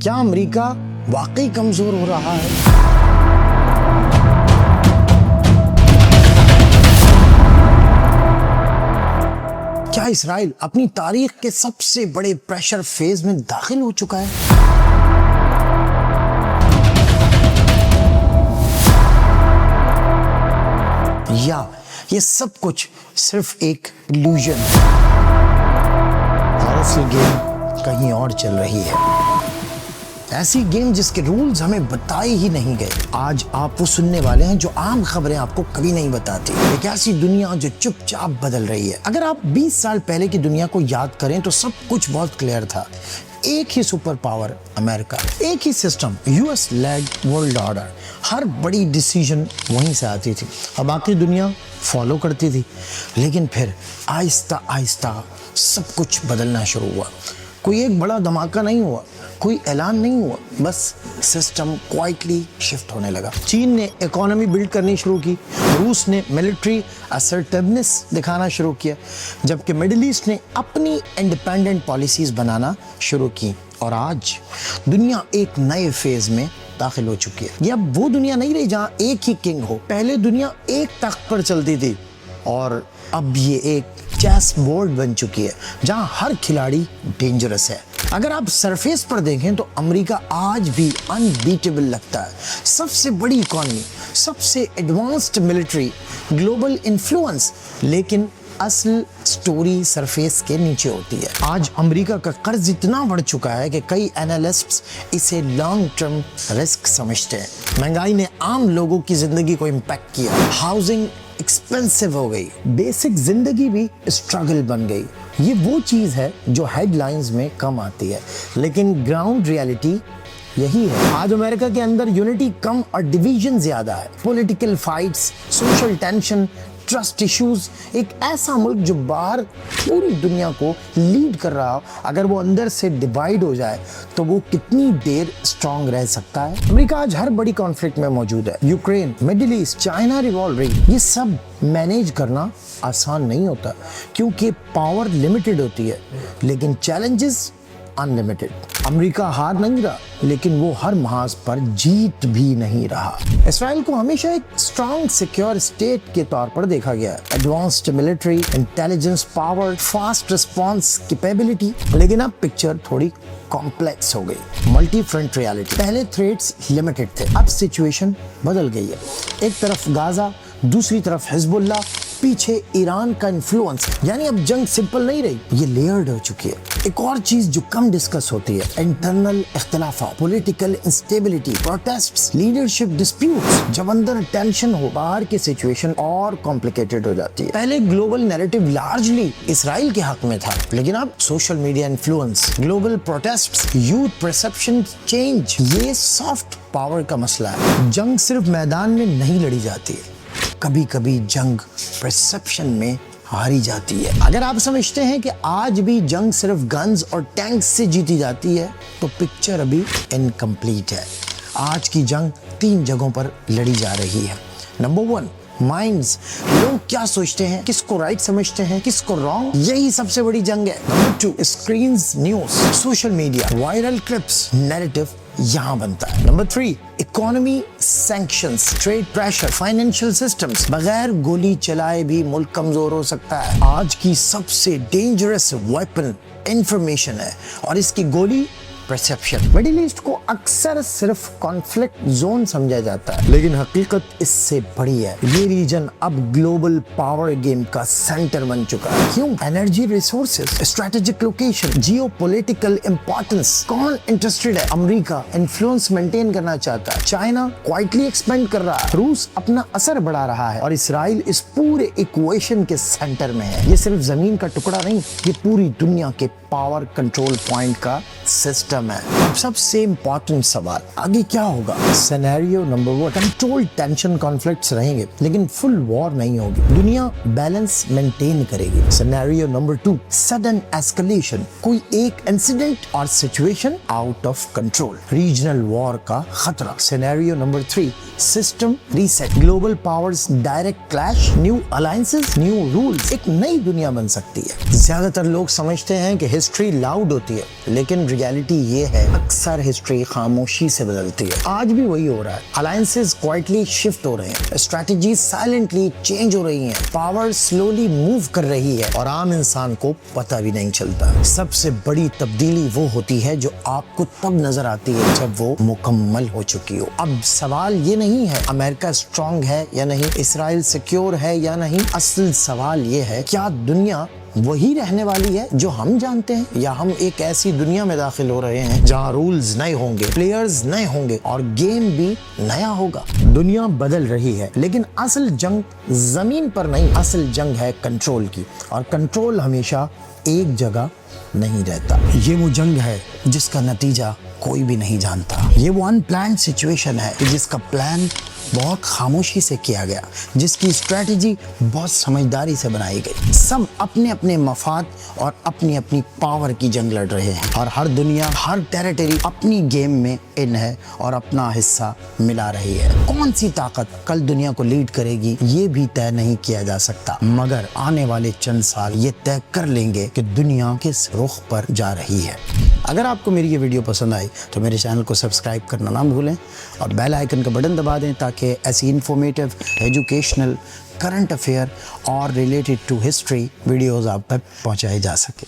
क्या अमेरिका वाकई कमजोर हो रहा है? क्या इसराइल अपनी तारीख के सबसे बड़े प्रेशर फेज में दाखिल हो चुका है? या ये सब कुछ सिर्फ एक इल्यूजन है और असली गेम कहीं और चल रही है? ऐसी गेम जिसके रूल्स हमें बताए ही नहीं गए। आज आप वो सुनने वाले हैं जो आम खबरें आपको कभी नहीं बताती। एक ऐसी दुनिया जो चुपचाप बदल रही है। अगर आप 20 साल पहले की दुनिया को याद करें तो सब कुछ बहुत क्लियर था। एक ही सुपर पावर अमेरिका, एक ही system US led world order, हर बड़ी डिसीजन वहीं से आती थी। अब बाकी दुनिया फॉलो करती थी, लेकिन फिर आहिस्ता आहिस्ता सब कुछ बदलना शुरू हुआ। कोई एक बड़ा धमाका नहीं हुआ, कोई ऐलान नहीं हुआ, बस सिस्टम क्वाइटली शिफ्ट होने लगा। चीन ने इकोनॉमी बिल्ड करनी शुरू की, रूस ने मिलिट्री असर्टिवनेस दिखाना शुरू किया, जबकि मिडिल ईस्ट ने अपनी इंडिपेंडेंट पॉलिसीज बनाना शुरू की। और आज दुनिया एक नए फेज में दाखिल हो चुकी है। ये अब वो दुनिया नहीं रही जहाँ एक ही किंग हो। पहले दुनिया एक तख्त पर चलती थी और अब ये एक चेस बोर्ड बन चुकी है जहां हर खिलाड़ी डेंजरस है। अगर आप सरफेस पर देखें तो अमेरिका आज भी अनबीटेबल लगता है। सबसे बड़ी इकोनॉमी, सबसे एडवांस्ड मिलिट्री, ग्लोबल इन्फ्लुएंस, लेकिन असल स्टोरी सरफेस के नीचे होती है। आज अमेरिका का कर्ज इतना बढ़ चुका है कि कई एनालिस्ट्स इसे लॉन्ग टर्म रिस्क समझते हैं। महंगाई ने आम लोगों की जिंदगी को इम्पैक्ट किया। हाउसिंग एक्सपेंसिव हो गई, बेसिक जिंदगी भी स्ट्रगल बन गई। ये वो चीज है जो हेडलाइंस में कम आती है, लेकिन ग्राउंड रियलिटी यही है। आज अमेरिका के अंदर यूनिटी कम और डिवीजन ज्यादा है। Political fights, social tension, trust issues. एक ऐसा मुल्क जो बाहर पूरी दुनिया को लीड कर रहा हो, अगर वो अंदर से डिवाइड हो जाए तो वो कितनी देर स्ट्रांग रह सकता है? अमेरिका आज हर बड़ी कॉन्फ्लिक्ट में मौजूद है। यूक्रेन, मिडिल ईस्ट, चाइना रिवॉल्वरी, ये सब मैनेज करना आसान नहीं होता क्योंकि पावर लिमिटेड होती है, लेकिन चैलेंजेस अनलिमिटेड। अमेरिका हार नहीं रहा, लेकिन वो हर महाज पर जीत भी नहीं रहा। इसराइल को हमेशा एक स्ट्रॉन्ग सिक्योर स्टेट के तौर पर देखा गया। Advanced military, intelligence power, fast response capability, लेकिन अब पिक्चर थोड़ी कॉम्प्लेक्स हो गई। Multi front reality. पहले थ्रेट्स लिमिटेड थे, अब सिचुएशन बदल गई है। एक तरफ गाजा, दूसरी तरफ हिजबुल्लाह, पीछे ईरान का इन्फ्लुएंस। यानी अब जंग सिंपल नहीं रही, ये लेयर्ड हो चुकी है। एक और चीज जो कम डिस्कस होती है, इंटरनल इख्तिलाफात, political instability, protests, leadership disputes. जब अंदर टेंशन हो, बाहर की सिचुएशन और कॉम्प्लिकेटेड हो जाती है। पहले ग्लोबल नैरेटिव लार्जली इसराइल के हक में था, लेकिन अब social media influence, global protests, youth perception change, ये सॉफ्ट पावर का मसला है। जंग सिर्फ मैदान में नहीं लड़ी जाती है, कभी कभी जंग परसेप्शन में हारी जाती है। अगर आप समझते हैं कि आज भी जंग सिर्फ गन्स और टैंक्स से जीती जाती है तो पिक्चर अभी इनकम्प्लीट है। आज की जंग 3 जगहों पर लड़ी जा रही है। Number 1, minds. लोग क्या सोचते हैं, किसको राइट समझते हैं, किसको रॉन्ग, यही सबसे बड़ी जंग है। Number 2, screens, news, social media, viral clips, narrative यहाँ बनता है। Number 3, economy, sanctions, trade pressure, financial systems. बगैर गोली चलाए भी मुल्क कमजोर हो सकता है। आज की सबसे डेंजरस वेपन इंफॉर्मेशन है और इसकी गोली परसेप्शन। मिडिल ईस्ट को अक्सर सिर्फ कॉन्फ्लिक्ट जोन समझा जाता है, लेकिन हकीकत इससे बड़ी है। ये रीजन अब ग्लोबल पावर गेम का सेंटर बन चुका है। क्यों? Energy resources, strategic location, geopolitical importance. कौन इंटरेस्टेड है? अमेरिका इन्फ्लुएंस मेंटेन करना चाहता है, चाइना क्वाइटली एक्सपेंड कर रहा है, रूस अपना असर बढ़ा रहा है और इसराइल इस पूरे इक्वेशन के सेंटर में है। ये सिर्फ जमीन का टुकड़ा नहीं, ये पूरी दुनिया के पावर कंट्रोल पॉइंट का सिस्टम है। अब सबसे इंपॉर्टेंट सवाल, आगे क्या होगा? Scenario number 1, control tension conflicts रहेंगे, लेकिन फुल वॉर नहीं होगी। दुनिया बैलेंस मेंटेन करेगी। सिनेरियो नंबर 2, सडन एस्केलेशन, कोई एक इंसिडेंट और situation out of control, regional war का खतरा। Scenario number 3, system reset, global powers direct clash, new alliances, new rules, एक नई दुनिया बन सकती है। ज्यादातर लोग समझते हैं कि हिस्ट्री लाउड होती है, लेकिन रियलिटी ये है, अक्सर हिस्ट्री खामोशी से बदलती है। आज भी वही हो रहा है। अलायंसेस क्वाइटली शिफ्ट हो रहे हैं, स्ट्रैटेजी साइलेंटली चेंज हो रही हैं, पावर स्लोली मूव कर रही है और आम इंसान को पता भी नहीं चलता। सबसे बड़ी तब्दीली वो होती है जो आपको तब नजर आती है जब वो मुकम्मल हो चुकी हो। अब सवाल ये नहीं है अमेरिका स्ट्रांग है या नहीं, इसराइल सिक्योर है या नहीं, असल सवाल ये है क्या दुनिया वही रहने वाली है जो हम जानते हैं, या हम एक ऐसी दुनिया में दाखिल हो रहे हैं जहां रूल्स नए होंगे, प्लेयर्स नए होंगे और गेम भी नया होगा। दुनिया बदल रही है लेकिन असल जंग जमीन पर नहीं, असल जंग है कंट्रोल की, और कंट्रोल हमेशा एक जगह नहीं रहता। ये वो जंग है जिसका नतीजा कोई भी नहीं जानता। ये वो अनप्लान्ड सिचुएशन है जिसका प्लान बहुत खामोशी से किया गया, जिसकी स्ट्रेटजी बहुत समझदारी से बनाई गई। सब अपने अपने मफाद और अपनी अपनी पावर की जंग लड़ रहे हैं और हर दुनिया, हर टेरिटरी अपनी गेम में इन है और अपना हिस्सा मिला रही है। कौन सी ताकत कल दुनिया को लीड करेगी ये भी तय नहीं किया जा सकता, मगर आने वाले चंद साल ये तय कर लेंगे कि दुनिया किस रुख पर जा रही है। अगर आपको मेरी ये वीडियो पसंद आई तो मेरे चैनल को सब्सक्राइब करना ना भूलें और बेल आइकन का बटन दबा दें ताकि ऐसी इन्फॉर्मेटिव, एजुकेशनल, करंट अफेयर और रिलेटेड टू हिस्ट्री वीडियोस आप तक पहुंचाए जा सके।